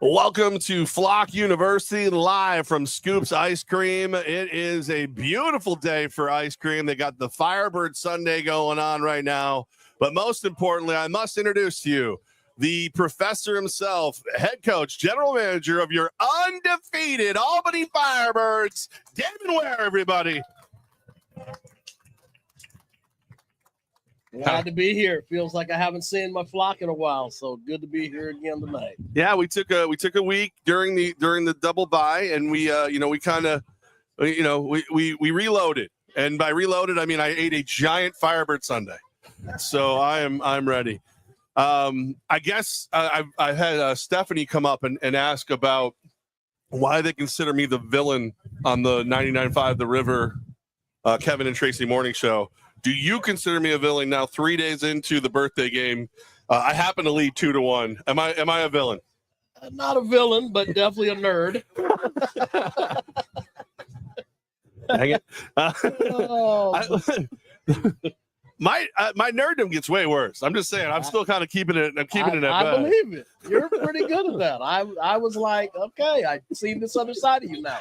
Welcome to Flock University, live from Scoups Ice Cream. It is a beautiful day for ice cream. They got the Firebird Sunday going on right now. But most importantly, I must introduce to you the professor himself, head coach, general manager of your undefeated Albany Firebirds, Damon Ware, everybody. Glad to be here. Feels like I haven't seen my flock in a while, so good to be here again tonight. Yeah, we took a week during the double bye, and we reloaded. And by reloaded, I mean I ate a giant Firebird Sundae. So I'm ready. I guess I had Stephanie come up and ask about why they consider me the villain on the 99.5 The River Kevin and Tracy morning show. Do you consider me a villain now 3 days into the birthday game? I happen to lead 2-1. Am I a villain? Not a villain, but definitely a nerd. Dang it. My nerddom gets way worse. I'm just saying. I'm still kind of keeping it. I'm keeping it at I bay. believe it. You're pretty good at that. I was like, okay, I've seen this other side of you now.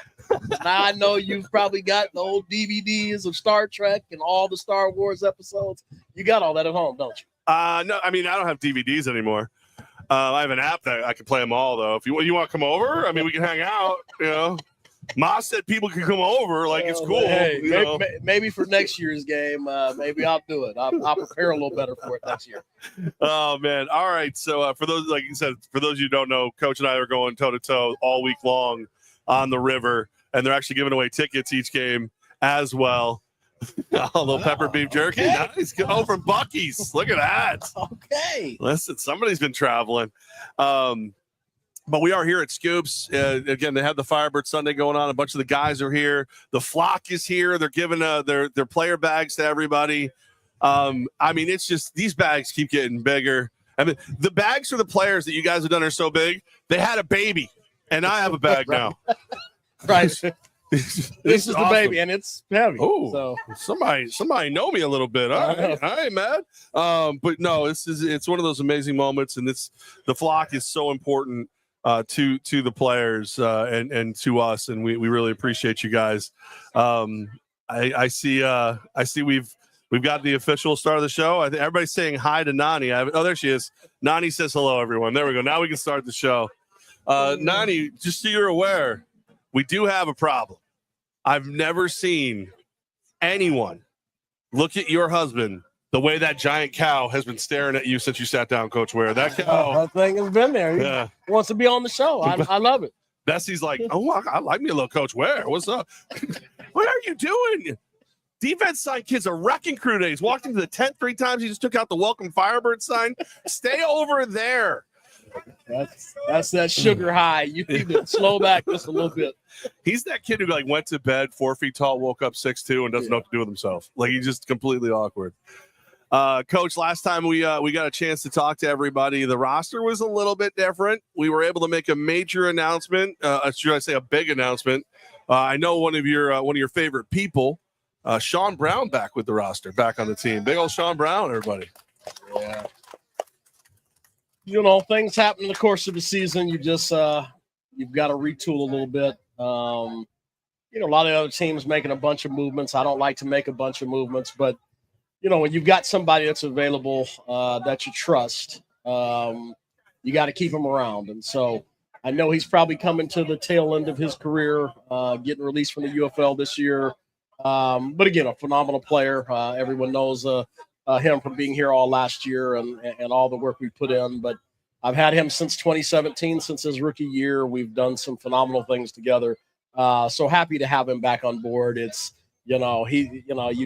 Now I know you've probably got the old DVDs of Star Trek and all the Star Wars episodes. You got all that at home, don't you? No, I mean I don't have DVDs anymore. I have an app that I can play them all though. If you want to come over, I mean we can hang out. You know. Ma said people can come over, like it's cool. Hey, maybe for next year's game, maybe I'll do it. I'll prepare a little better for it next year. Oh man! All right. So for those, like you said, for those you don't know, Coach and I are going toe to toe all week long on the river, and they're actually giving away tickets each game as well. A little pepper beef jerky, okay. Nice. Oh, from Buc-ee's. Look at that. Okay. Listen, somebody's been traveling. But we are here at Scoups. Again, they have the Firebird Sunday going on. A bunch of the guys are here. The flock is here. They're giving their player bags to everybody. I mean, it's just these bags keep getting bigger. I mean, the bags for the players that you guys have done are so big. They had a baby, and I have a bag now. Right. This is awesome. The baby, and it's heavy. Oh, so somebody know me a little bit. I ain't mad. But no, it's one of those amazing moments, and the flock is so important. To the players and to us, and we really appreciate you guys. I see we've got the official start of the show. I think everybody's saying hi to Nani. There she is. Nani says hello, everyone. There we go. Now we can start the show. Nani, just so you're aware, we do have a problem. I've never seen anyone look at your husband the way that giant cow has been staring at you since you sat down, Coach Ware. That cow. That thing has been there. He wants to be on the show. I love it. Bessie's like, oh, I like me a little Coach Ware. What's up? What are you doing? Defense sign kid's a wrecking crew today. He's walked into the tent 3 times. He just took out the welcome Firebird sign. Stay over there. That's that sugar high. You need to slow back just a little bit. He's that kid who went to bed 4 feet tall, woke up 6'2", and doesn't know what to do with himself. Like he's just completely awkward. Coach, last time we got a chance to talk to everybody, the roster was a little bit different. We were able to make a major announcement. Should I say a big announcement? I know one of your favorite people, Sean Brown, back with the roster, back on the team. Big old Sean Brown, everybody. Yeah. Things happen in the course of the season. You just you've got to retool a little bit. A lot of other teams making a bunch of movements. I don't like to make a bunch of movements, but when you've got somebody that's available that you trust, you got to keep him around. And so I know he's probably coming to the tail end of his career, getting released from the UFL this year. But again, a phenomenal player. Everyone knows him from being here all last year and all the work we put in. But I've had him since 2017, since his rookie year. We've done some phenomenal things together. So happy to have him back on board. It's, you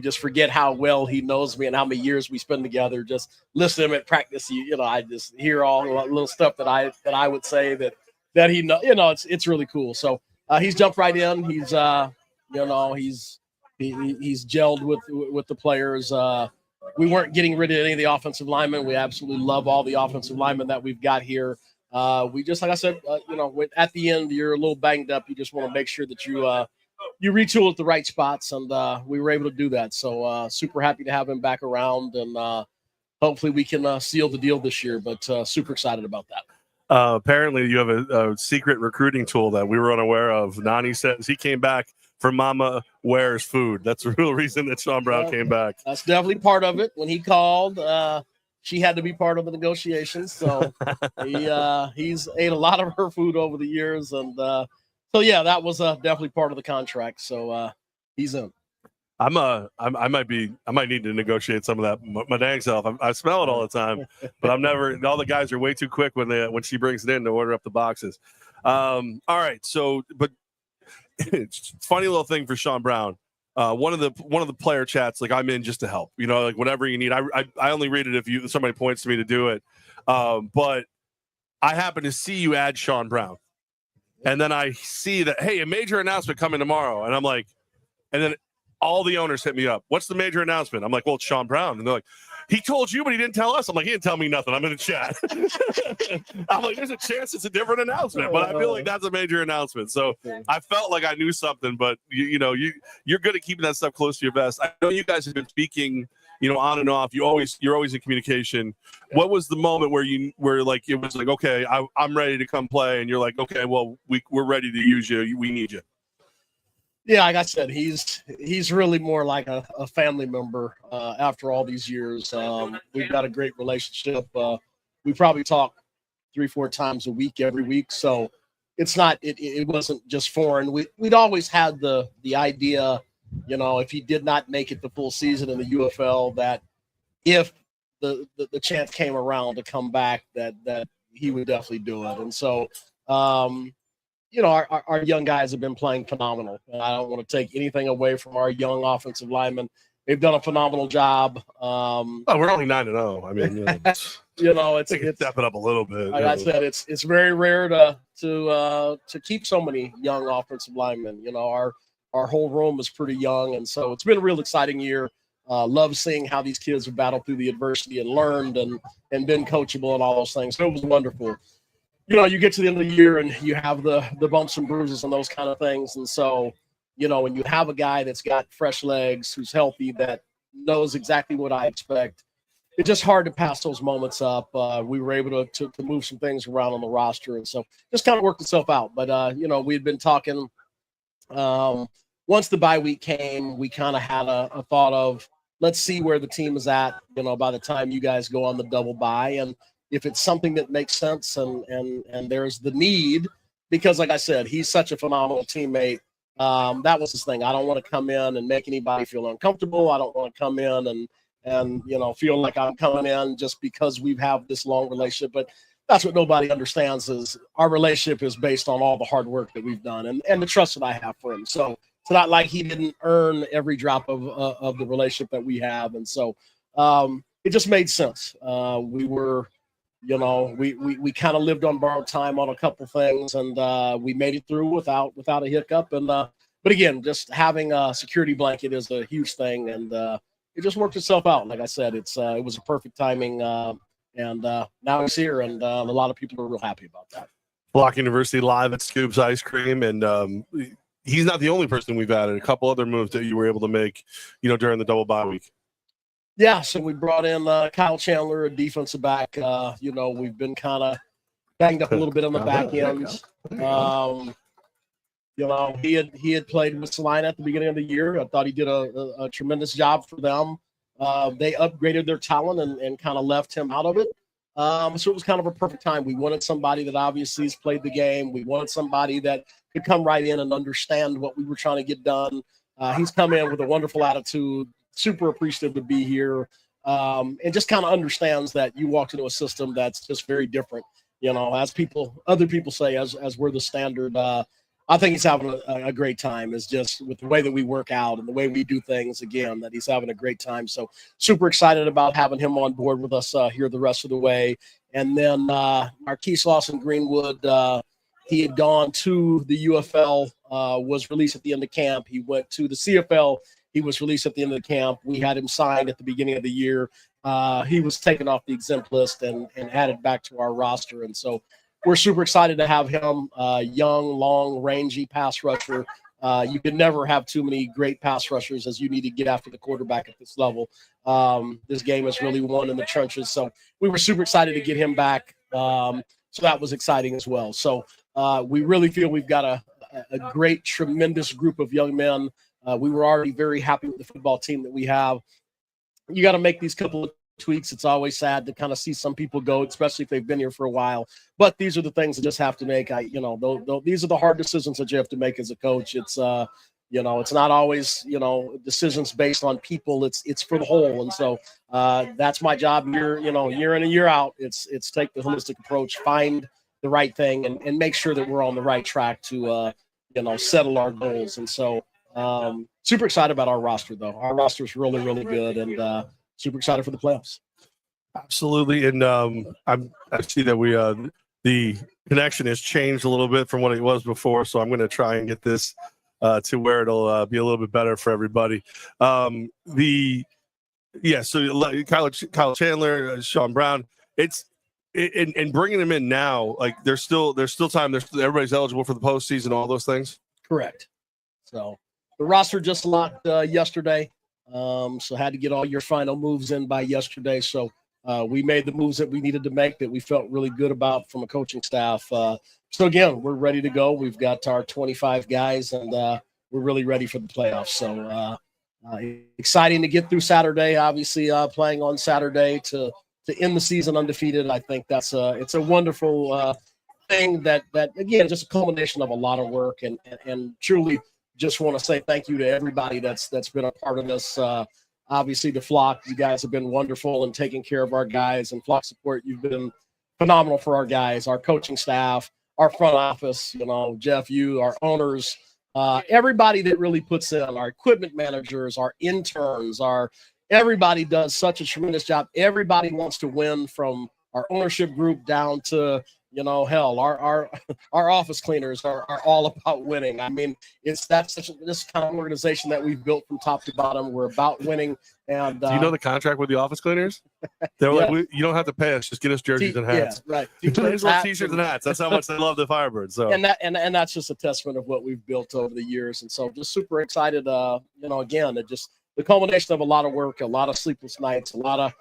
just forget how well he knows me and how many years we spend together. Just listen to him at practice. I just hear all the little stuff that I would say that he know. It's really cool. So he's jumped right in. He's he's gelled with the players. We weren't getting rid of any of the offensive linemen. We absolutely love all the offensive linemen that we've got here. We just, like I said, at the end, you're a little banged up. You just want to make sure that you retool at the right spots, and we were able to do that. So super happy to have him back around, and hopefully we can seal the deal this year, but super excited about that. Apparently, you have a secret recruiting tool that we were unaware of. Nani says he came back for Mama Ware's food. That's the real reason that Sean Brown came back. That's definitely part of it. When he called, she had to be part of the negotiations. So he's ate a lot of her food over the years, and so yeah, that was definitely part of the contract. So he's in. I might need to negotiate some of that my dang self. I smell it all the time, but I'm never. All the guys are way too quick when she brings it in to order up the boxes. All right, so but funny little thing for Sean Brown. One of the player chats, like I'm in just to help. You know, like whatever you need. I only read it if somebody points to me to do it. But I happen to see you add Sean Brown, and then I see that hey, a major announcement coming tomorrow, and I'm like, and then all the owners hit me up. What's the major announcement? I'm like, well, it's Sean Brown. And they're like, he told you, but he didn't tell us. I'm like, he didn't tell me nothing. I'm in the chat. I'm like, there's a chance it's a different announcement, but I feel like that's a major announcement. So I felt like I knew something, but you're good at keeping that stuff close to your vest. I know you guys have been speaking, on and off. You're always in communication. What was the moment where it was like, okay, I'm ready to come play, and you're like, okay, well, we're ready to use you. We need you. Yeah, like I said, he's really more like a family member after all these years. We've got a great relationship. We probably talk 3-4 times a week, every week. So it's not it wasn't just foreign. We'd always had the idea, if he did not make it the full season in the UFL, that if the chance came around to come back, that he would definitely do it. And so our young guys have been playing phenomenal. And I don't want to take anything away from our young offensive linemen. They've done a phenomenal job. We're only 9-0. I mean, it's step it up a little bit. Like I said, it's very rare to keep so many young offensive linemen. Our whole room is pretty young, and so it's been a real exciting year. Love seeing how these kids have battled through the adversity and learned and been coachable and all those things. So it was wonderful. You get to the end of the year and you have the bumps and bruises and those kind of things. And so, when you have a guy that's got fresh legs, who's healthy, that knows exactly what I expect, it's just hard to pass those moments up. We were able to move some things around on the roster. And so just kind of worked itself out. But, we had been talking once the bye week came, we kind of had a thought of, let's see where the team is at, by the time you guys go on the double bye. And if it's something that makes sense and there's the need, because like I said, he's such a phenomenal teammate. That was his thing. I don't want to come in and make anybody feel uncomfortable. I don't want to come in and feel like I'm coming in just because we have this long relationship. But that's what nobody understands is our relationship is based on all the hard work that we've done and the trust that I have for him. So it's not like he didn't earn every drop of the relationship that we have. And so it just made sense. We were we kind of lived on borrowed time on a couple things, and we made it through without a hiccup. And but again, just having a security blanket is a huge thing, and it just worked itself out. Like I said, it was a perfect timing, and now he's here, and a lot of people are real happy about that. Block University live at Scoups Ice Cream, and he's not the only person we've added. A couple other moves that you were able to make, during the double bye week. Yeah, so we brought in Kyle Chandler, a defensive back. We've been kind of banged up a little bit on the back end. He had played with Salina at the beginning of the year. I thought he did a tremendous job for them. They upgraded their talent and kind of left him out of it. So it was kind of a perfect time. We wanted somebody that obviously has played the game. We wanted somebody that could come right in and understand what we were trying to get done. He's come in with a wonderful attitude. Super appreciative to be here, and just kind of understands that you walked into a system that's just very different. As other people say, as we're the standard. I think he's having a great time. Is just with the way that we work out and the way we do things. Again, that he's having a great time. So super excited about having him on board with us here the rest of the way. And then Marquise Lawson Greenwood, he had gone to the UFL, was released at the end of camp. He went to the CFL. He was released at the end of the camp. We had him signed at the beginning of the year. He was taken off the exempt list and added back to our roster. And so we're super excited to have him, young, long, rangy pass rusher. You can never have too many great pass rushers as you need to get after the quarterback at this level. This game is really won in the trenches. So we were super excited to get him back. So that was exciting as well. So we really feel we've got a great, tremendous group of young men. We were already very happy with the football team that we have. You got to make these couple of tweaks. It's always sad to kind of see some people go, especially if they've been here for a while. But these are the things that just have to make. These are the hard decisions that you have to make as a coach. It's it's not always decisions based on people. It's for the whole, and so that's my job year in and year out. It's take the holistic approach, find the right thing, and make sure that we're on the right track to settle our goals. And so super excited about our roster, though. Our roster is really, really good, and super excited for the playoffs. Absolutely. And I see that the connection has changed a little bit from what it was before. So I'm going to try and get this to where it'll be a little bit better for everybody. So Kyle Chandler, Sean Brown, and bringing them in now, like there's still time. Everybody's eligible for the postseason, all those things. Correct. So the roster just locked yesterday. So had to get all your final moves in by yesterday. So we made the moves that we needed to make that we felt really good about from a coaching staff. So again, we're ready to go. We've got our 25 guys, and we're really ready for the playoffs. So exciting to get through Saturday. Obviously, playing on Saturday to end the season undefeated. I think it's a wonderful thing that again, just a culmination of a lot of work, and truly just want to say thank you to everybody that's been a part of this. Obviously, the Flock, you guys have been wonderful in taking care of our guys, and Flock Support, you've been phenomenal for our guys, our coaching staff, our front office, Jeff, our owners, everybody that really puts in, our equipment managers, our interns, everybody does such a tremendous job. Everybody wants to win, from our ownership group down to, our office cleaners are all about winning. I mean, this kind of organization that we've built from top to bottom. We're about winning. And do you know the contract with the office cleaners? They're like, you don't have to pay us, just get us jerseys and hats. Yeah, right. T-shirts and hats. That's how much they love the Firebirds. So and that's just a testament of what we've built over the years. And so just super excited. Again, it just the culmination of a lot of work, a lot of sleepless nights, a lot of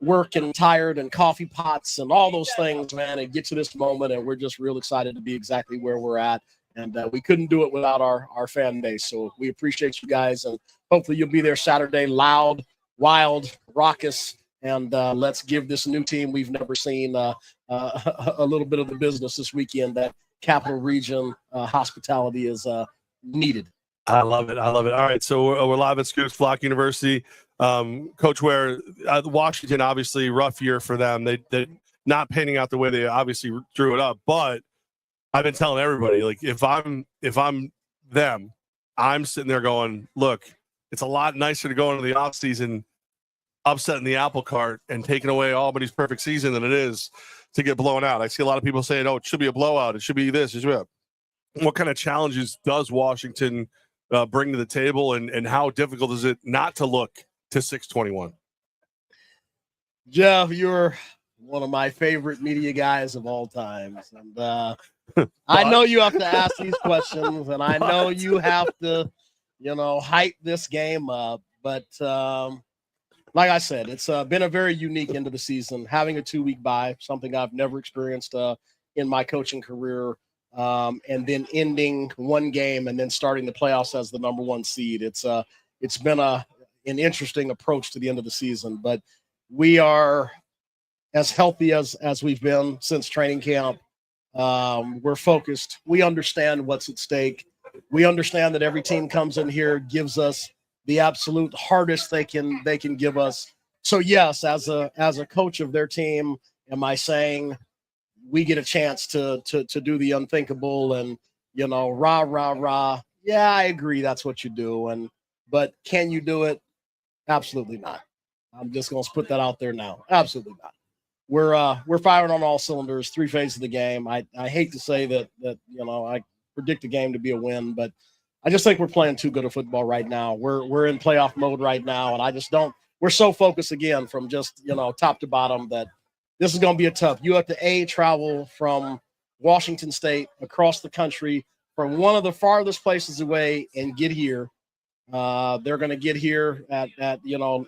work and tired and coffee pots and all those things, man, and get to this moment. And we're just real excited to be exactly where we're at. And we couldn't do it without our fan base. So we appreciate you guys. And hopefully you'll be there Saturday, loud, wild, raucous. And let's give this new team we've never seen a little bit of the business this weekend that Capital Region hospitality is needed. I love it. All right, so we're live at Scoups, Flock University. Coach Ware, Washington, obviously rough year for them. They not panning out the way they obviously drew it up. But I've been telling everybody, like, if I'm them, I'm sitting there going, look, it's a lot nicer to go into the offseason upsetting the apple cart and taking away Albany's perfect season than it is to get blown out. I see a lot of people saying, oh, it should be a blowout. It should be this. It should be that. What kind of challenges does Washington bring to the table, and how difficult is it not to look to 621? Jeff, you're one of my favorite media guys of all times. And I know you have to ask these questions, and I know you have to, hype this game up. But like I said, it's been a very unique end of the season, having a 2-week bye, something I've never experienced in my coaching career. And then ending one game and then starting the playoffs as the number 1 seed. It's been an interesting approach to the end of the season, but we are as healthy as we've been since training camp. We're focused. We understand what's at stake. We understand that every team comes in here, gives us the absolute hardest they can give us. So yes, as a coach of their team, am I saying we get a chance to do the unthinkable and, rah, rah, rah. Yeah, I agree. That's what you do. But can you do it? Absolutely not. I'm just going to put that out there now. Absolutely not. We're firing on all cylinders, 3 phases of the game. I hate to say that, I predict the game to be a win, but I just think we're playing too good of football right now. We're in playoff mode right now. And I just we're so focused again from just, top to bottom that this is going to be a tough. You have to travel from Washington State across the country from one of the farthest places away and get here. They're going to get here at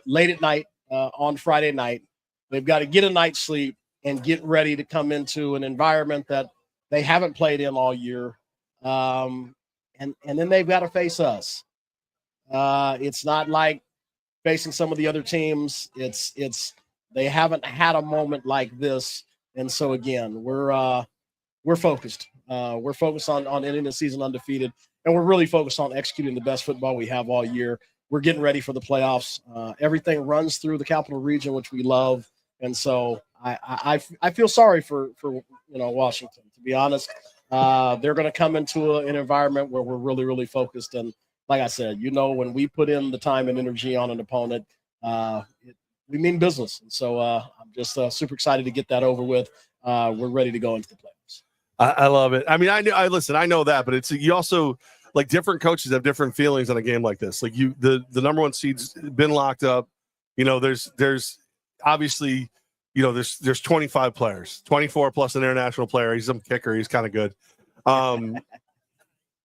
late at night on Friday night. They've got to get a night's sleep. and get ready to come into an environment that they haven't played in all year. And then they've got to face us. It's not like facing some of the other teams. They haven't had a moment like this. And so again, we're focused. We're focused on ending the season undefeated, and we're really focused on executing the best football we have all year. We're getting ready for the playoffs. Everything runs through the Capital Region, which we love, and so I feel sorry for Washington. To be honest, they're going to come into an environment where we're really, really focused. And like I said, when we put in the time and energy on an opponent, we mean business. And so I'm just super excited to get that over with. We're ready to go into the playoffs. I love it. I mean, I know that, but you also, like, different coaches have different feelings on a game like this. Like the number one seed's been locked up. There's obviously, there's 25 players, 24 plus an international player. He's some kicker. He's kind of good.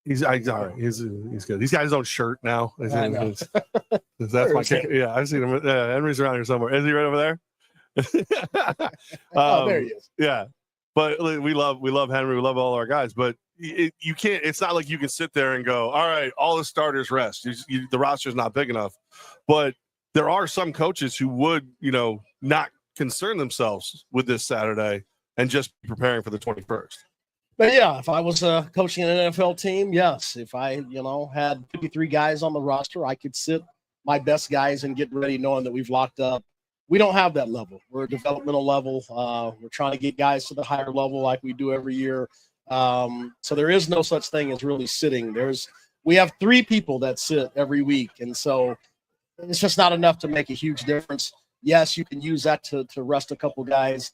He's all right. He's good. He's got his own shirt now. That's my kicker. Yeah, I've seen him. Henry's around here somewhere. Is he right over there? There he is. Yeah. But we love Henry. We love all our guys. But you can't. It's not like you can sit there and go, all right, all the starters rest. The roster's not big enough. But there are some coaches who would, not concern themselves with this Saturday and just be preparing for the 21st. But yeah, if I was coaching an NFL team, yes. If I, had 53 guys on the roster, I could sit my best guys and get ready knowing that we've locked up. We don't have that level. We're a developmental level. We're trying to get guys to the higher level like we do every year. So there is no such thing as really sitting. We have 3 people that sit every week. And so it's just not enough to make a huge difference. Yes, you can use that to rest a couple guys.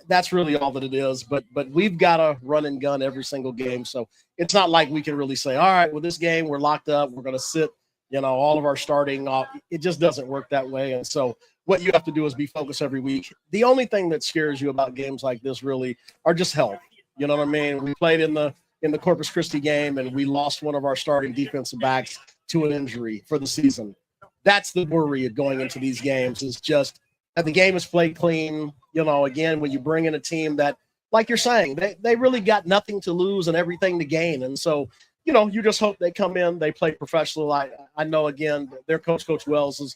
That's really all that it is. But we've got to run and gun every single game. So it's not like we can really say, all right, well, this game we're locked up. We're going to sit, all of our starting off. It just doesn't work that way. And so what you have to do is be focused every week. The only thing that scares you about games like this really are just health. You know what I mean? We played in the Corpus Christi game, and we lost one of our starting defensive backs to an injury for the season. That's the worry of going into these games, is just that the game is played clean. Again, when you bring in a team that, like you're saying, they really got nothing to lose and everything to gain. And so, you just hope they come in, they play professional. I know, again, their Coach Wells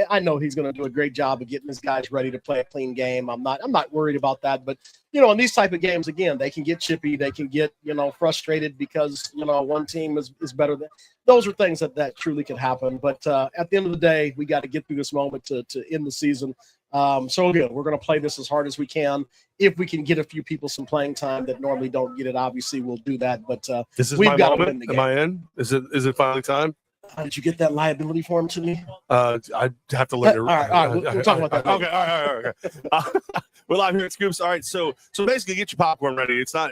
I know he's going to do a great job of getting his guys ready to play a clean game. I'm not worried about that. But, in these type of games, again, they can get chippy. They can get, frustrated because, one team is better than. Those are things that truly can happen. But at the end of the day, we got to get through this moment to end the season. So again, we're going to play this as hard as we can. If we can get a few people some playing time that normally don't get it, obviously we'll do that. But we've got to win the game. Am I in? Is it finally time? Did you get that liability form to me? I have to look. All right. We'll talk about that. Okay. All right. We're live here at Scoups. All right. So basically, get your popcorn ready. It's not.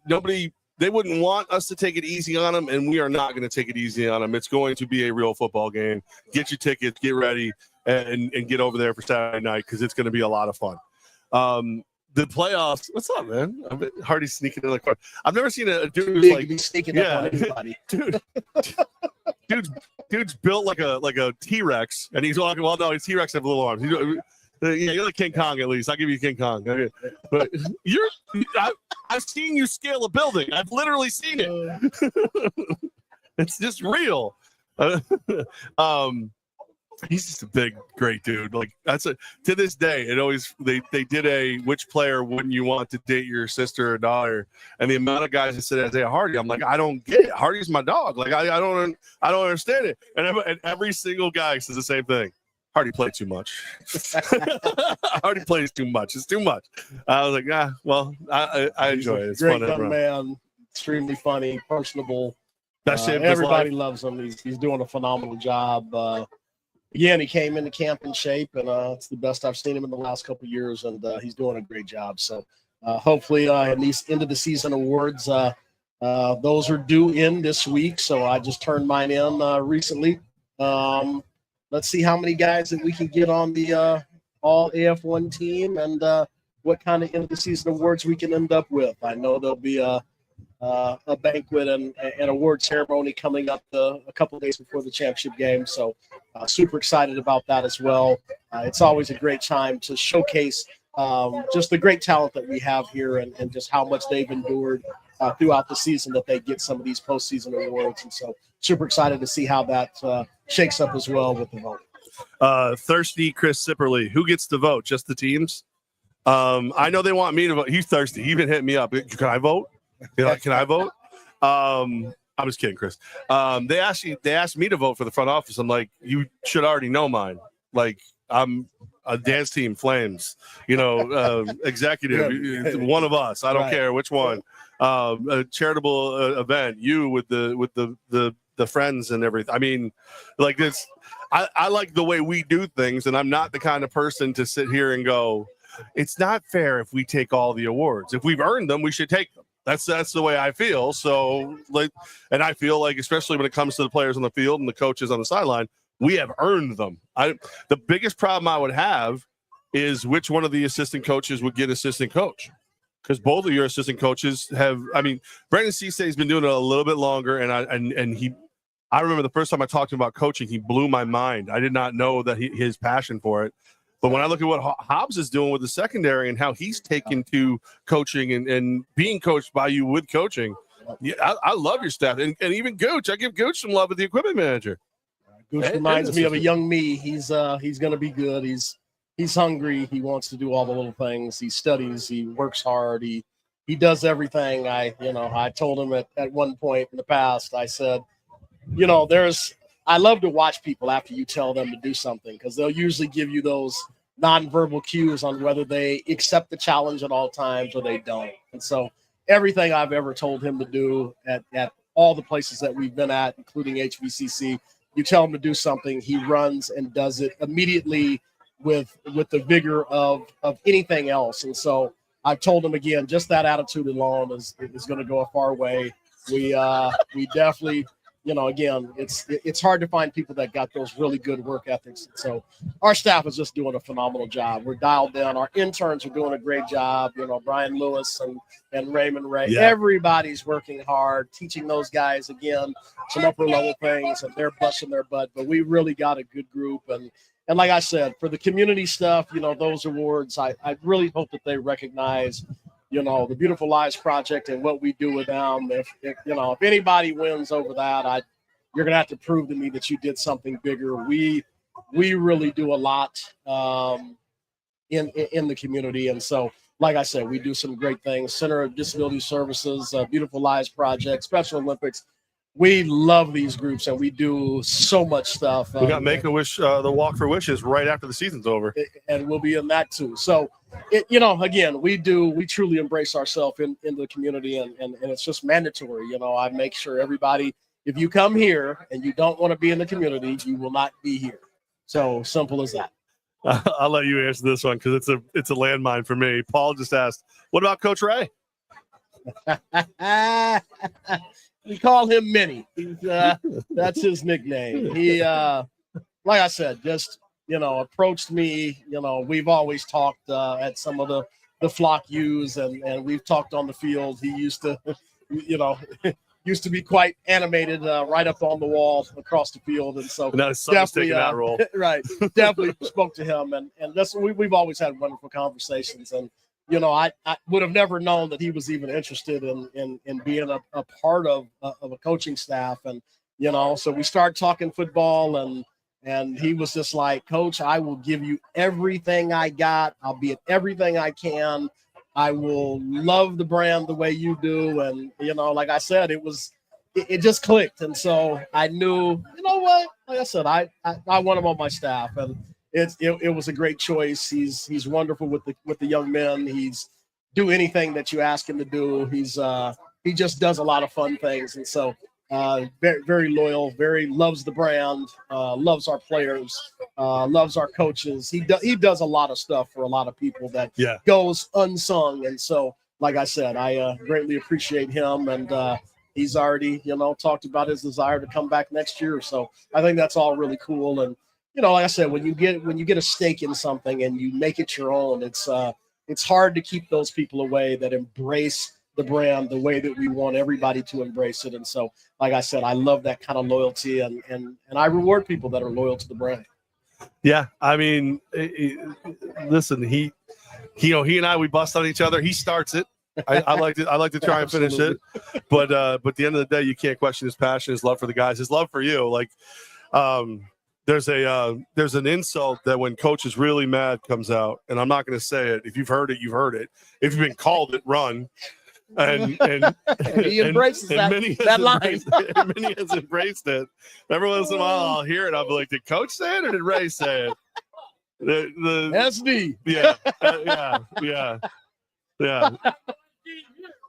Nobody. They wouldn't want us to take it easy on them, and we are not going to take it easy on them. It's going to be a real football game. Get your tickets. Get ready. And get over there for Saturday night, because it's going to be a lot of fun. The playoffs. What's up, man? Hardy's sneaking in the car. I've never seen a dude who's like sneaking up on anybody. Dude's built like a T-Rex, and he's walking. Well, no, his T-Rex have little arms. You're like King Kong at least. I'll give you King Kong. Okay. But I've seen you scale a building. I've literally seen it. It's just real. He's just a big, great dude. Like, to this day, it always they did a which player wouldn't you want to date your sister or daughter, and the amount of guys that said Isaiah Hardy, I'm like, I don't get it. Hardy's my dog. Like, I don't understand it. And every single guy says the same thing. Hardy played too much. Hardy plays too much. It's too much. I was like, well, I enjoy it. It's great fun. Young man, extremely funny, personable. Everybody loves him. He's doing a phenomenal job. Again, he came into camp in shape, and it's the best I've seen him in the last couple of years, and he's doing a great job. So hopefully in these end of the season awards, those are due in this week. So I just turned mine in recently. Let's see how many guys that we can get on the all AF1 team, and what kind of end of the season awards we can end up with. I know there'll be a banquet and an award ceremony coming up a couple of days before the championship game. So super excited about that as well. It's always a great time to showcase just the great talent that we have here and just how much they've endured throughout the season that they get some of these postseason awards. And so super excited to see how that shakes up as well with the vote. Thirsty Chris Sipperly. Who gets to vote? Just the teams? I know they want me to vote. He's thirsty. He even hit me up. Can I vote? Can I vote? I'm just kidding, Chris. They asked me to vote for the front office. I'm like, you should already know mine. Like, I'm a dance team, Flames, executive, one of us. I don't care which one. A charitable event, you with the friends and everything. I mean, like this. I like the way we do things, and I'm not the kind of person to sit here and go, it's not fair if we take all the awards. If we've earned them, we should take them. That's the way I feel. So, and I feel like, especially when it comes to the players on the field and the coaches on the sideline, we have earned them. The biggest problem I would have is which one of the assistant coaches would get assistant coach, because both of your assistant coaches have. I mean, Brandon Cisse has been doing it a little bit longer, and I remember the first time I talked to him about coaching, he blew my mind. I did not know that his passion for it. But when I look at what Hobbs is doing with the secondary and how he's taken to coaching and being coached by you with coaching, yeah, I love your staff. And even Gooch, I give Gooch some love with the equipment manager. Gooch reminds me of a young me. He's going to be good. He's hungry. He wants to do all the little things. He studies. He works hard. He does everything. I told him at one point in the past, I said, I love to watch people after you tell them to do something, because they'll usually give you those nonverbal cues on whether they accept the challenge at all times or they don't. And so everything I've ever told him to do at all the places that we've been at, including HBCC, you tell him to do something, he runs and does it immediately with the vigor of anything else. And so I've told him again, just that attitude alone is going to go a far way. We definitely, again, it's hard to find people that got those really good work ethics. So our staff is just doing a phenomenal job. We're dialed in. Our interns are doing a great job. Brian Lewis and Raymond Ray. Yeah. Everybody's working hard, teaching those guys, again, some upper level things, and they're busting their butt. But we really got a good group. And like I said, for the community stuff, those awards, I really hope that they recognize the Beautiful Lives Project and what we do with them. If anybody wins over that, you're going to have to prove to me that you did something bigger. We really do a lot in the community. And so, like I said, we do some great things. Center of Disability Services, Beautiful Lives Project, Special Olympics. We love these groups, and we do so much stuff. We got Make-A-Wish, the Walk for Wishes right after the season's over. And we'll be in that too. So, again, we truly embrace ourselves in the community, and it's just mandatory. I make sure everybody, if you come here and you don't want to be in the community, you will not be here. So simple as that. I'll let you answer this one, because it's a landmine for me. Paul just asked, what about Coach Ray? We call him Minnie. That's his nickname. He, like I said, just, approached me. We've always talked at some of the flock U's, and we've talked on the field. He used to, used to be quite animated right up on the wall across the field. And so now his son's taking that role. Right. Definitely spoke to him. And that's, we've always had wonderful conversations. And, I would have never known that he was even interested in being a part of a coaching staff. And, so we started talking football, and he was just like, Coach, I will give you everything I got. I'll be at everything I can. I will love the brand the way you do. And, like I said, it just clicked. And so I knew, what, like I said, I want him on my staff, and it was a great choice. He's wonderful with the young men. He's do anything that you ask him to do. He just does a lot of fun things. And so very, very loyal, very loves the brand, loves our players, loves our coaches. He does a lot of stuff for a lot of people that goes unsung. And so, like I said, I greatly appreciate him, and he's already, talked about his desire to come back next year. So I think that's all really cool. And, like I said, when you get a stake in something and you make it your own, it's hard to keep those people away that embrace the brand the way that we want everybody to embrace it. And so, like I said, I love that kind of loyalty, and I reward people that are loyal to the brand. Yeah, I mean, listen, he and I, we bust on each other. He starts it. I like to try and finish it, but at the end of the day, you can't question his passion, his love for the guys, his love for you. Like, there's an insult that when coach is really mad comes out, and I'm not going to say it. If you've heard it, you've heard it. If you've been called it, run. And he embraces that line. Many has embraced it. Every once in a while, I'll hear it. I'll be like, "Did Coach say it or did Ray say it?" The SD. Yeah.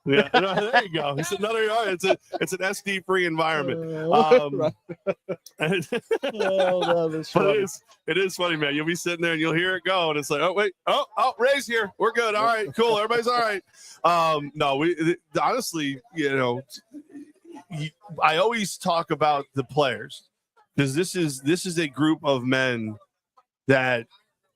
Yeah, there you go. It's another. It's an SD free environment. But it is funny, man. You'll be sitting there and you'll hear it go, and it's like, oh wait, oh Ray's here. We're good. All right, cool. Everybody's all right. No, honestly, I always talk about the players because this is a group of men that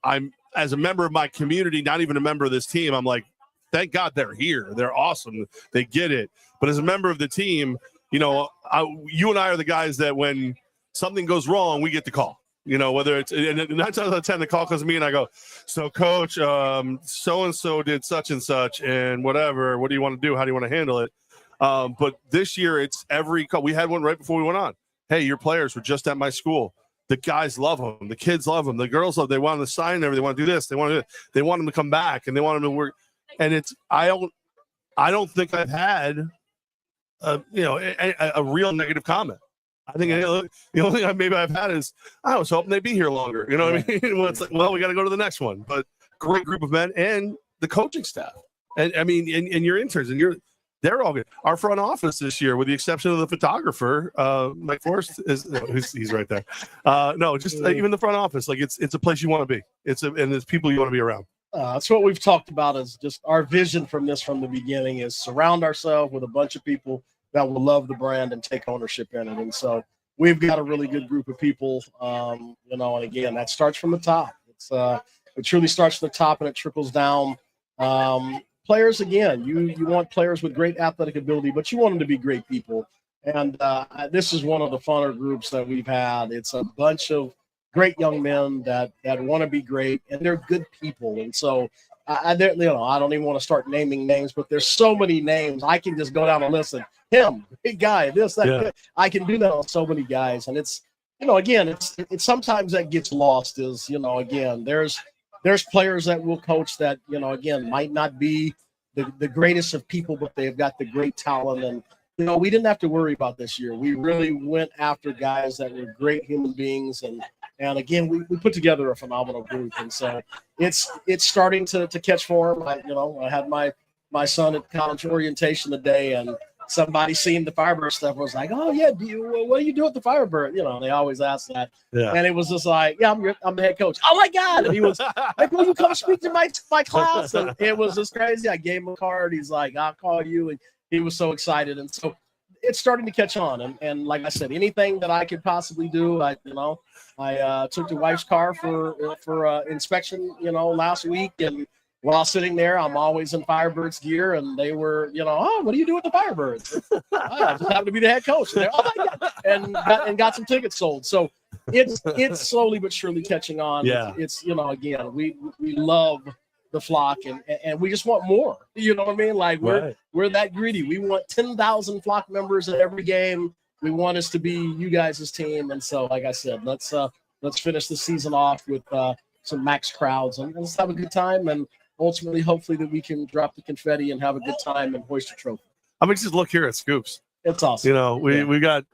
I'm, as a member of my community, not even a member of this team, I'm like, thank God they're here. They're awesome. They get it. But as a member of the team, you and I are the guys that when something goes wrong, we get the call. Whether it's, and 9 times out of 10, the call comes to me and I go, so coach, so-and-so did such and such and whatever. What do you want to do? How do you want to handle it? But this year, it's every call. We had one right before we went on. Hey, your players were just at my school. The guys love them. The kids love them. The girls love them. They want them to sign there. They want to do this. They want them to come back, and they want them to work. And it's I don't think I've had a real negative comment. I think the only thing maybe I've had is I was hoping they'd be here longer. You know what I mean? Well, it's like, well, we got to go to the next one. But great group of men and the coaching staff, and I mean, and your interns, and they're all good. Our front office this year, with the exception of the photographer, Mike Forrest he's right there. Even the front office, like it's a place you want to be. And it's people you want to be around. That's what we've talked about, is just our vision from the beginning is surround ourselves with a bunch of people that will love the brand and take ownership in it. And so we've got a really good group of people, and again, that starts from the top. It truly starts from the top and it trickles down. Players, again, you want players with great athletic ability, but you want them to be great people. And this is one of the funner groups that we've had. It's a bunch of great young men that want to be great, and they're good people. And so I don't even want to start naming names, but there's so many names. I can just go down and listen. Him, big guy, this, that. Yeah. I can do that on so many guys. And it's, again, it's sometimes that gets lost is, again, there's players that will coach that, again, might not be the greatest of people, but they've got the great talent. And, we didn't have to worry about this year. We really went after guys that were great human beings. And again, we put together a phenomenal group. And so it's starting to catch form. I had my son at college orientation today, and somebody seen the Firebird stuff was like, oh yeah, what do you do with the Firebird? They always ask that. Yeah. And it was just like, yeah, I'm the head coach. Oh my God. And he was like, will you come speak to my class? And it was just crazy. I gave him a card. He's like, I'll call you. And he was so excited. And so it's starting to catch on. And like I said, anything that I could possibly do, I took the wife's car for inspection, last week. And while sitting there, I'm always in Firebirds gear, and they were, oh, what do you do with the Firebirds? I just happen to be the head coach. And oh my God, and got some tickets sold. So it's slowly but surely catching on. Yeah. It's again, we love the flock, and we just want more. You know what I mean? Like we're that greedy. We want 10,000 flock members at every game. We want us to be you guys' team. And so, like I said, let's finish the season off with some max crowds and let's have a good time. And ultimately, hopefully, that we can drop the confetti and have a good time and hoist a trophy. I mean, just look here at Scoups. It's awesome. We got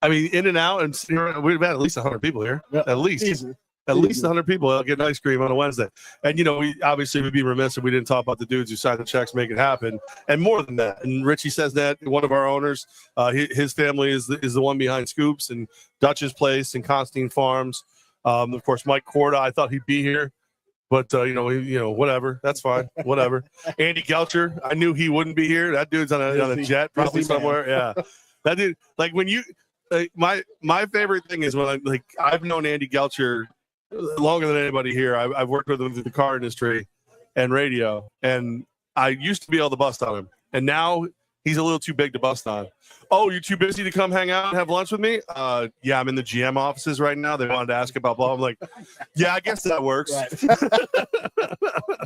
in and out, and we've had at least 100 people here. Yeah. At least 100 people getting ice cream on a Wednesday. And we obviously would be remiss if we didn't talk about the dudes who signed the checks, make it happen, and more than that. And Richie says that one of our owners, his family is the one behind Scoups and Dutch's Place and Constantine Farms. Of course, Mike Corda. I thought he'd be here. But, whatever. That's fine. Whatever. Andy Gelcher, I knew he wouldn't be here. That dude's on a jet probably somewhere. Yeah. That dude, like when you my favorite thing is when I've known Andy Gelcher longer than anybody here. I've worked with him through the car industry and radio. And I used to be able to bust on him, and now he's a little too big to bust on. Oh, you're too busy to come hang out and have lunch with me? Yeah, I'm in the GM offices right now. They wanted to ask about blah. I'm like, yeah, I guess that works. Right.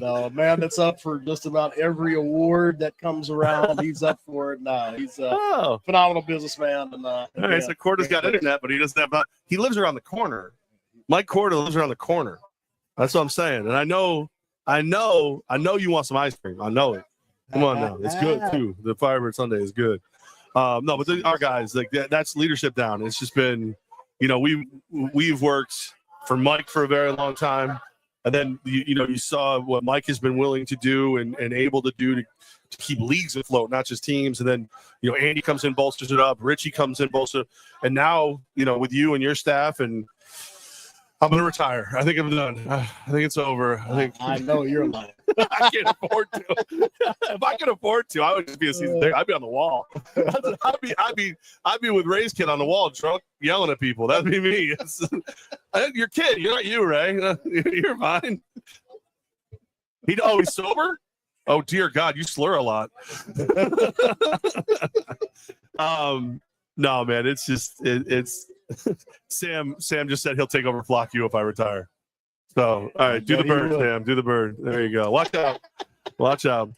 No, man, that's up for just about every award that comes around. He's up for it now. He's a phenomenal businessman. And all right, so Corda's got internet, but he doesn't have. He lives around the corner. Mike Corda lives around the corner. That's what I'm saying. And I know you want some ice cream. I know it. Come on now, it's good too. The Firebird Sunday is good. No, but our guys, like that's leadership down. It's just been, we've worked for Mike for a very long time, and then you saw what Mike has been willing to do and able to do to keep leagues afloat, not just teams. And then Andy comes in, bolsters it up. Richie comes in, bolsters, and now with you and your staff, and I'm gonna retire. I think I'm done. I think it's over. I know you're lying. I can't afford to. If I could afford to, I would just be a season ticket. I'd be on the wall. I'd be with Ray's kid on the wall, drunk, yelling at people. That'd be me. Your kid. You're not you, Ray. You're fine. He's sober. Oh dear God, you slur a lot. No, man, it's just it's. Sam just said he'll take over Flock U if I retire. So, all right, do the bird, Sam. Do the bird. There you go. Watch out. Watch out.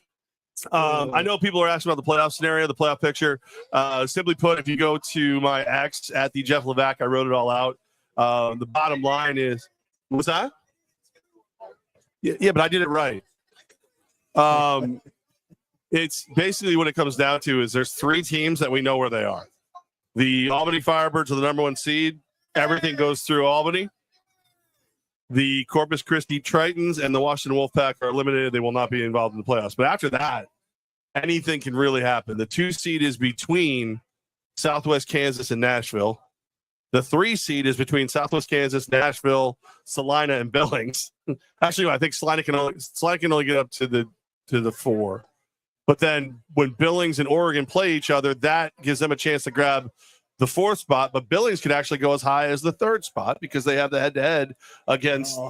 I know people are asking about the playoff scenario, the playoff picture. Simply put, if you go to my X at the Jeff Levac, I wrote it all out. The bottom line is, what's that? Yeah, but I did it right. It's basically what it comes down to is there's 3 teams that we know where they are. The Albany Firebirds are the number 1 seed. Everything goes through Albany. The Corpus Christi Tritons and the Washington Wolfpack are eliminated. They will not be involved in the playoffs. But after that, anything can really happen. The 2 seed is between Southwest Kansas and Nashville. The 3 seed is between Southwest Kansas, Nashville, Salina, and Billings. Actually, I think Salina can only get up to the 4. But then when Billings and Oregon play each other, that gives them a chance to grab the 4th spot. But Billings could actually go as high as the 3rd spot because they have the head-to-head against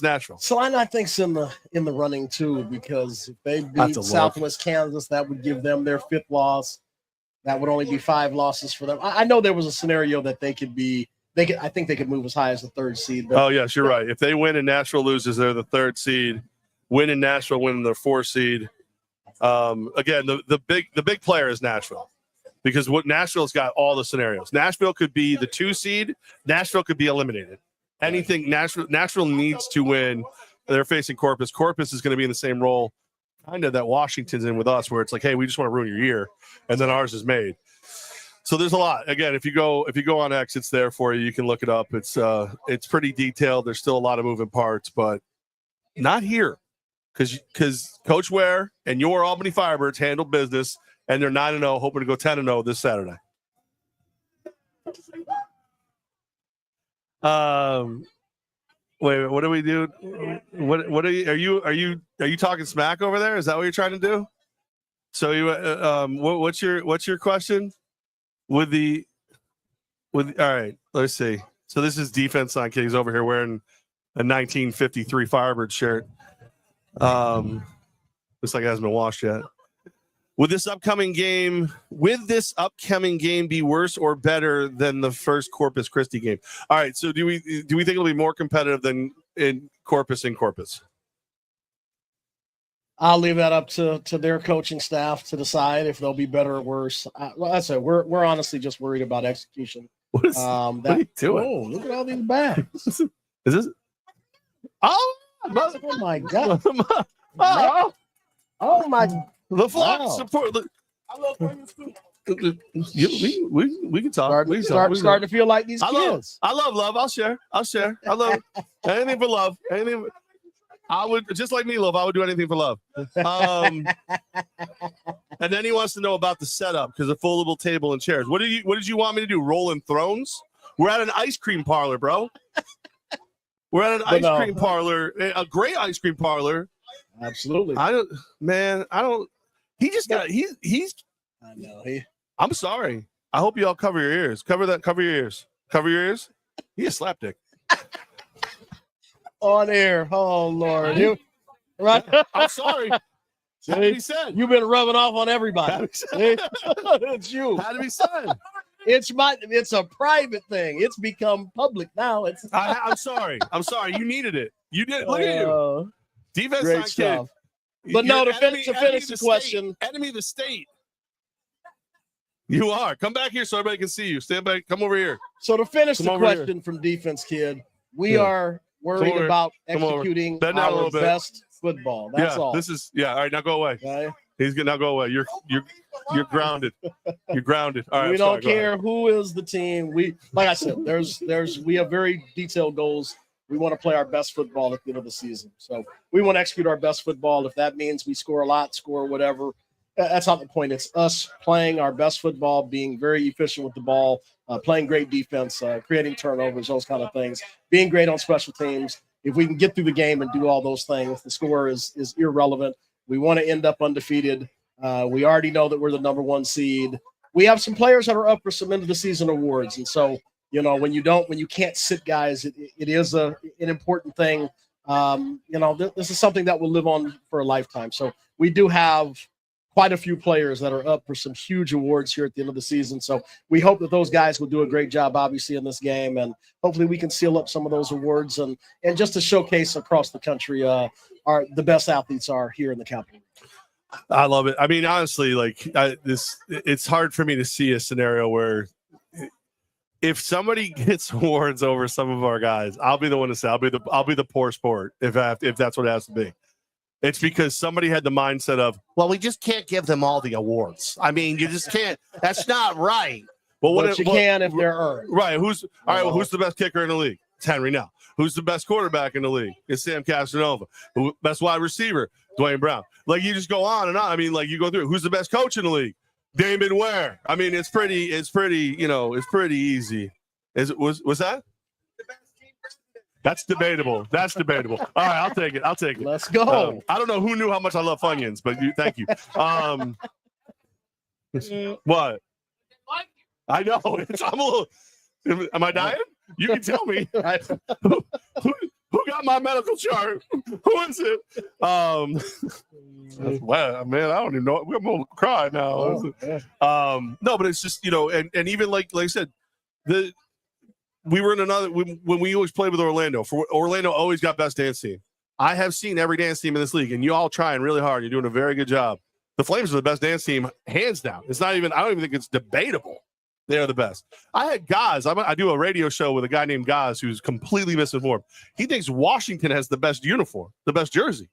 Nashville. Salina, I think's in the running too, because if they beat Southwest Kansas, that would give them their 5th loss. That would only be 5 losses for them. I know there was a scenario that I think they could move as high as the 3rd seed. But, yes, you're right. If they win and Nashville loses, they're the 3rd seed. Win in Nashville, win in their 4th seed. Again, the big player is Nashville, because what Nashville's got all the scenarios. Nashville could be the 2 seed. Nashville could be eliminated. Anything Nashville needs to win. They're facing Corpus. Corpus is going to be in the same role, kind of that Washington's in with us, where it's like, hey, we just want to ruin your year, and then ours is made. So there's a lot. Again, if you go on X, it's there for you. You can look it up. It's pretty detailed. There's still a lot of moving parts, but not here. Because Coach Ware and your Albany Firebirds handle business, and they're 9-0, hoping to go 10-0 this Saturday. Wait, what do we do? What are you talking smack over there? Is that what you're trying to do? So what's your question? All right, let's see. So this is defense line kid. He's over here wearing a 1953 Firebird shirt. Looks like it hasn't been washed yet. Would this upcoming game be worse or better than the first Corpus Christi game? All right, so do we think it'll be more competitive than in Corpus? I'll leave that up to their coaching staff to decide if they'll be better or worse. Like I said, we're honestly just worried about execution. What are you doing? Oh, look at all these bags. Is this? Oh my God! Oh my! The Flock support. I love we can talk. Starting to feel like these kids. I love love. I'll share. I love anything for love. Anything. I would, just like me, love. I would do anything for love. And then he wants to know about the setup, because a foldable table and chairs. What did you want me to do? Rolling thrones? We're at an ice cream parlor, bro. We're at an ice cream parlor, a great ice cream parlor. Absolutely. I know. I'm sorry. I hope you all cover your ears. Cover your ears. Cover your ears. He a slapdick. On air. Oh, Lord. Right? I'm sorry. Had to be said. You've been rubbing off on everybody. It's you. Had to be said. It's a private thing. It's become public now. I'm sorry. You needed it. You did. Look at you. Defense Great stuff. Kid. But You're no, to finish the question. Enemy of the state. You are. Come back here so everybody can see you. Stand back. Come over here. So to finish the question from Defense Kid, we are worried about executing our best football. That's all. This is all right. Now go away. Okay. He's gonna now go away. You're grounded. You're grounded. All right. We don't care who is the team. Like I said, we have very detailed goals. We want to play our best football at the end of the season. So we want to execute our best football. If that means we score a lot, score whatever, that's not the point. It's us playing our best football, being very efficient with the ball, playing great defense, creating turnovers, those kind of things, being great on special teams. If we can get through the game and do all those things, the score is irrelevant. We want to end up undefeated. We already know that we're the number 1 seed. We have some players that are up for some end of the season awards. And so, when you can't sit guys, it is an important thing. This is something that will live on for a lifetime. So we do have quite a few players that are up for some huge awards here at the end of the season. So we hope that those guys will do a great job, obviously, in this game. And hopefully we can seal up some of those awards and just to showcase across the country the best athletes are here in the capital. I love it. I mean, honestly, it's hard for me to see a scenario where if somebody gets awards over some of our guys, I'll be the one to say I'll be the poor sport if that's what it has to be. It's because somebody had the mindset of, well, we just can't give them all the awards. I mean, you just can't. That's not right. But you can if they're earned. Right. Who's the best kicker in the league? It's Henry now. Who's the best quarterback in the league? It's Sam Casanova. Best wide receiver? Dwayne Brown. You just go on and on. I mean, you go through. Who's the best coach in the league? Damon Ware. I mean, it's pretty easy. Was that? That's debatable. All right, I'll take it. Let's go. I don't know who knew how much I love Funyuns, but thank you. What? I know. I'm a little. Am I dying? You can tell me. Who got my medical chart? Who is it? Well, man, I don't even know. I'm gonna cry now. No, but it's just and even like I said, we were in another when we always played with Orlando. For Orlando, always got best dance team. I have seen every dance team in this league, and you all trying really hard. You're doing a very good job. The Flames are the best dance team, hands down. It's not even. I don't even think it's debatable. They are the best. I had Gaz. I do a radio show with a guy named Gaz who's completely misinformed. He thinks Washington has the best uniform, the best jersey.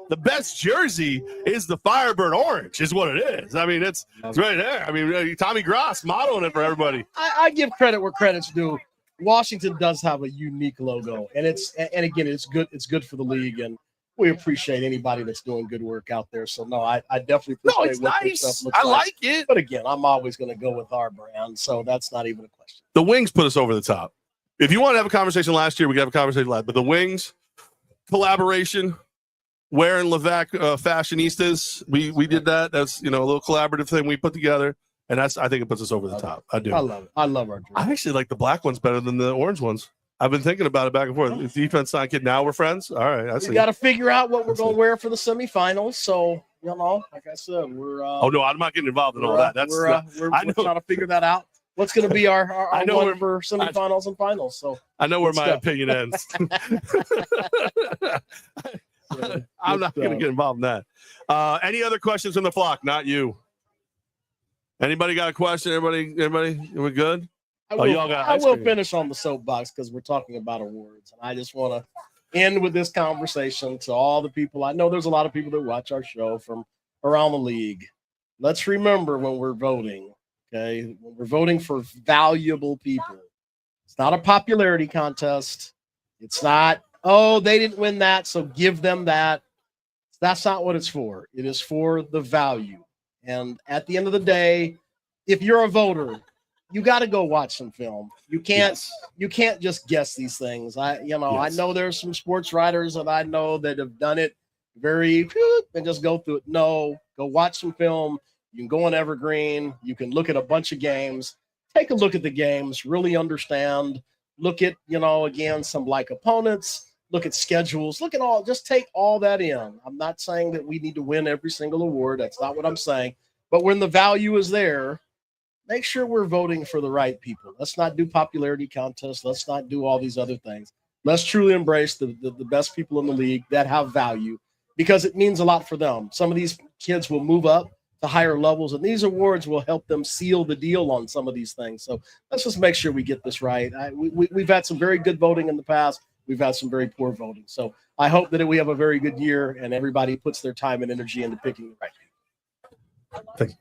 The best jersey is the Firebird orange, is what it is. I mean, it's right there. I mean, Tommy Gross modeling it for everybody. I give credit where credit's due. Washington does have a unique logo, and again, it's good. It's good for the league, and we appreciate anybody that's doing good work out there. So no, I definitely appreciate it's what nice. This stuff looks I like it. But again, I'm always going to go with our brand, so that's not even a question. The Wings put us over the top. If you want to have a conversation last year, we could have a conversation last. But the Wings collaboration, Ware and Levac fashionistas, we did that. That's a little collaborative thing we put together, and I think it puts us over the top. I do. I love it. I love our jersey. I actually like the black ones better than the orange ones. I've been thinking about it back and forth. If defense not kid, now we're friends. All right, I see. We got to figure out what we're going to wear for the semifinals. So like I said, we're. Oh no, I'm not getting involved in all that. We're trying to figure that out. What's going to be our one for semifinals and finals? So I know where my opinion ends. I'm not going to get involved in that. Any other questions from the flock? Not you. Anybody got a question? Everybody, we good? I will finish on the soapbox because we're talking about awards, and I just want to end with this conversation to all the people. I know there's a lot of people that watch our show from around the league. Let's remember when we're voting, okay? When we're voting for valuable people, it's not a popularity contest. It's not, they didn't win that, so give them that. That's not what it's for. It is for the value. And at the end of the day, if you're a voter, you got to go watch some film. You can't just guess these things. I know there's some sports writers that I know that have done it and just go through it. No, go watch some film. You can go on Evergreen. You can look at a bunch of games. Take a look at the games, really understand. Look at, again, some opponents. look at schedules, look at all, just take all that in. I'm not saying that we need to win every single award. That's not what I'm saying. But when the value is there, make sure we're voting for the right people. Let's not do popularity contests. Let's not do all these other things. Let's truly embrace the best people in the league that have value, because it means a lot for them. Some of these kids will move up to higher levels, and these awards will help them seal the deal on some of these things. So let's just make sure we get this right. We've had some very good voting in the past. We've had some very poor voting. So I hope that we have a very good year and everybody puts their time and energy into picking the right people.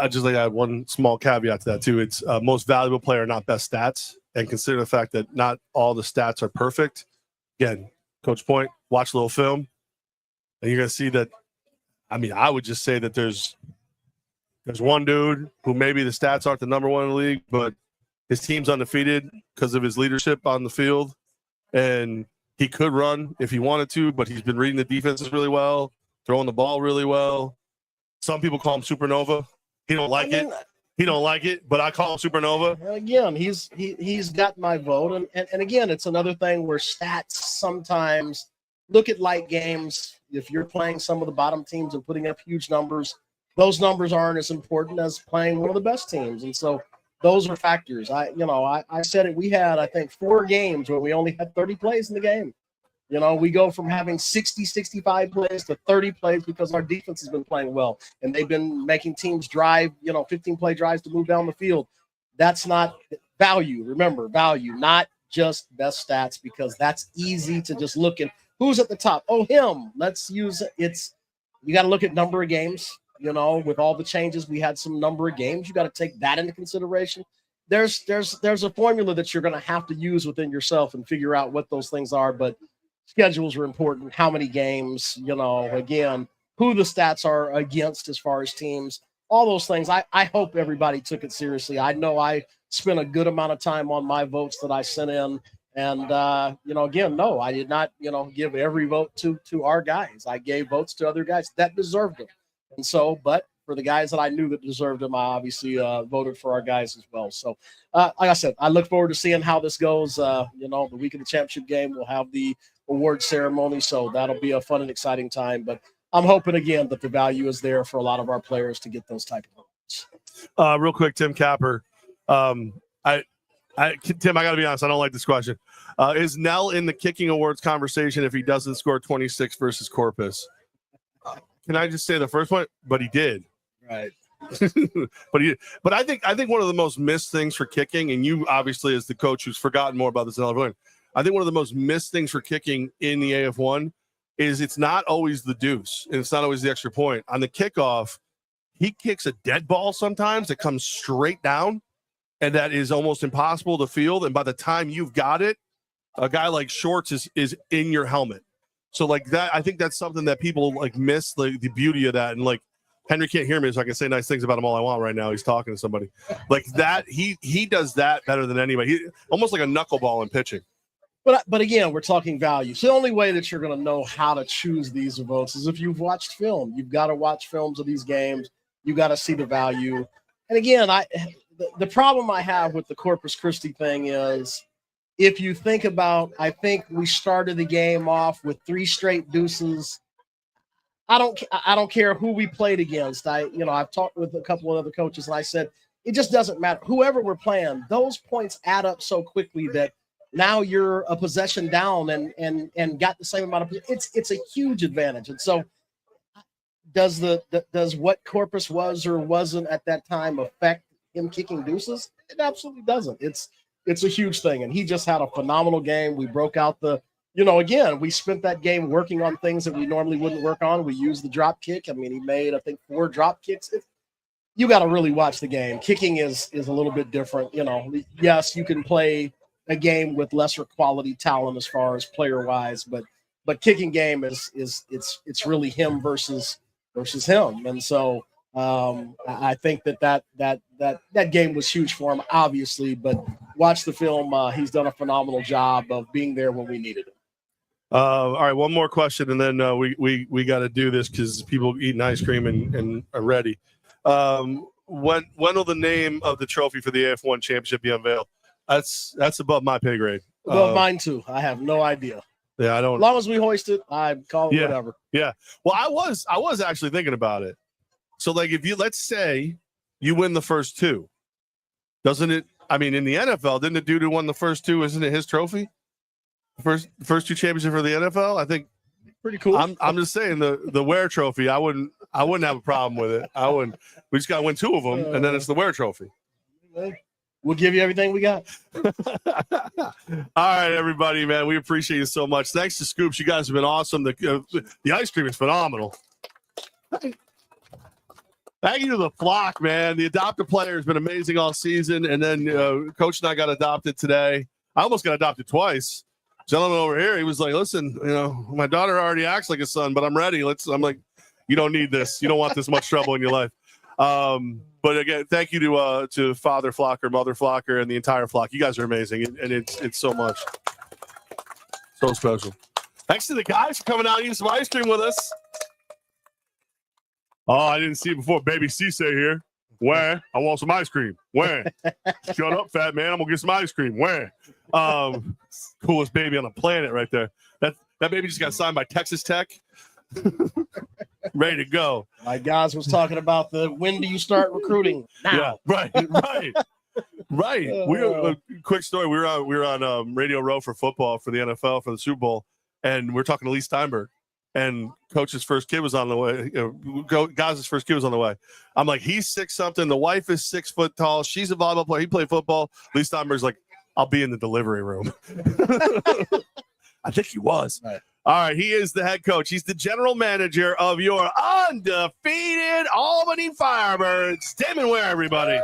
I just like to add one small caveat to that too. It's most valuable player, not best stats, and consider the fact that not all the stats are perfect. Again, Coach Point, watch a little film, and you're gonna see that. I mean, I would just say that there's one dude who maybe the stats aren't the number one in the league, but his team's undefeated because of his leadership on the field, and he could run if he wanted to, but he's been reading the defenses really well, throwing the ball really well. Some people call him Supernova. He don't like it. He don't like it, but I call him Supernova. Again, he's got my vote. And again, it's another thing where stats sometimes look at light games. If you're playing some of the bottom teams and putting up huge numbers, those numbers aren't as important as playing one of the best teams. And so those are factors. I said it. We had, I think, 4 games where we only had 30 plays in the game. We go from having 60, 65 plays to 30 plays because our defense has been playing well. And they've been making teams drive, 15-play drives to move down the field. That's not value. Remember, value, not just best stats, because that's easy to just look at who's at the top. Oh, him. Let's use it. You got to look at number of games. With all the changes, we had some number of games. You got to take that into consideration. There's a formula that you're going to have to use within yourself and figure out what those things are. But schedules are important. How many games, again, who the stats are against as far as teams, all those things. I hope everybody took it seriously. I know I spent a good amount of time on my votes that I sent in. And, again, no, I did not, give every vote to our guys. I gave votes to other guys that deserved them. And so, but for the guys that I knew that deserved them, I obviously voted for our guys as well. So, like I said, I look forward to seeing how this goes. The week of the championship game, we'll have the award ceremony. So that'll be a fun and exciting time. But I'm hoping, again, that the value is there for a lot of our players to get those type of awards. Real quick, Tim Capper. Tim, I got to be honest, I don't like this question. Is Nell in the kicking awards conversation if he doesn't score 26 versus Corpus? Can I just say the first one? But he did. Right. But I think one of the most missed things for kicking, and you obviously as the coach who's forgotten more about this than everyone, I think one of the most missed things for kicking in the AF1 is it's not always the deuce and it's not always the extra point. On the kickoff, he kicks a dead ball sometimes that comes straight down, and that is almost impossible to field. And by the time you've got it, a guy like Shorts is in your helmet. So like that, I think that's something that people like miss, like the beauty of that. And like Henry can't hear me, so I can say nice things about him all I want right now. He's talking to somebody like that. He does that better than anybody. He almost like a knuckleball in pitching. But again, we're talking value. So the only way that you're going to know how to choose these votes is if you've watched film. You've got to watch films of these games. You got to see the value. And again, the problem I have with the Corpus Christi thing is, if you think about, I think we started the game off with 3 straight deuces. I don't care who we played against. I've talked with a couple of other coaches, and I said it just doesn't matter. Whoever we're playing, those points add up so quickly that now you're a possession down and got the same amount of. It's a huge advantage. And so, does what Corpus was or wasn't at that time affect him kicking deuces? It absolutely doesn't. It's a huge thing, and he just had a phenomenal game. We broke out again, we spent that game working on things that we normally wouldn't work on. We used the drop kick. I mean, he made, I think, 4 drop kicks. You got to really watch the game. Kicking is a little bit different. Yes, you can play a game with lesser quality talent as far as player wise, but kicking game it's really him versus him. And so I think that game was huge for him, obviously, but watch the film. He's done a phenomenal job of being there when we needed him. All right, one more question, and then we got to do this because people eating ice cream and are ready. When will the name of the trophy for the AF1 championship be unveiled? That's above my pay grade. Above mine too. I have no idea. Yeah, I don't. As long as we hoist it, I call it whatever. Yeah. Well, I was actually thinking about it. So, like, if you let's say you win the first two, doesn't it? I mean, in the NFL, didn't the dude who won the first two? Isn't it his trophy? First two championships for the NFL. I think pretty cool. I'm just saying the Ware Trophy. I wouldn't have a problem with it. I wouldn't. We just got to win two of them, and then it's the Ware Trophy. We'll give you everything we got. All right, everybody, man. We appreciate you so much. Thanks to Scoops. You guys have been awesome. The ice cream is phenomenal. Thank you to the flock, man. The adopted player has been amazing all season. And then Coach and I got adopted today. I almost got adopted twice. Gentleman over here, he was like, listen, my daughter already acts like a son, but I'm ready. I'm like, you don't need this. You don't want this much trouble in your life. But again, thank you to Father Flocker, Mother Flocker, and the entire flock. You guys are amazing, and it's so much. So special. Thanks to the guys for coming out and eating some ice cream with us. Oh, I didn't see it before. Baby Cisse here. Where? I want some ice cream. Where? Shut up, fat man. I'm going to get some ice cream. Where? Coolest baby on the planet right there. That baby just got signed by Texas Tech. Ready to go. My guys was talking about when do you start recruiting? Now. Yeah, right. Quick story. We were on Radio Row for football for the NFL for the Super Bowl, and we're talking to Lee Steinberg. And Coach's first kid was on the way. Gaz's first kid was on the way. I'm like, he's 6 something. The wife is 6 foot tall. She's a volleyball player. He played football. Lee Steinberg's like, I'll be in the delivery room. I think he was. Right. All right. He is the head coach. He's the general manager of your undefeated Albany Firebirds. Damon Ware, everybody.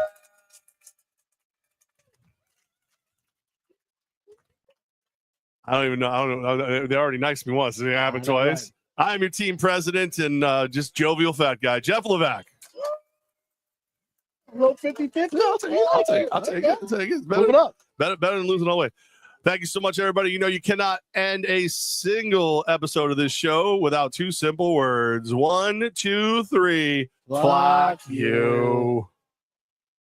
I don't even know. I don't know. They already nice to me once. It happened twice. Right. I'm your team president and just jovial fat guy, Jeff Levac. Low 50-50. No, I'll take it. It's better, move it up. Better than losing all the way. Thank you so much, everybody. You cannot end a single episode of this show without 2 simple words. 1, 2, 3. Flock you.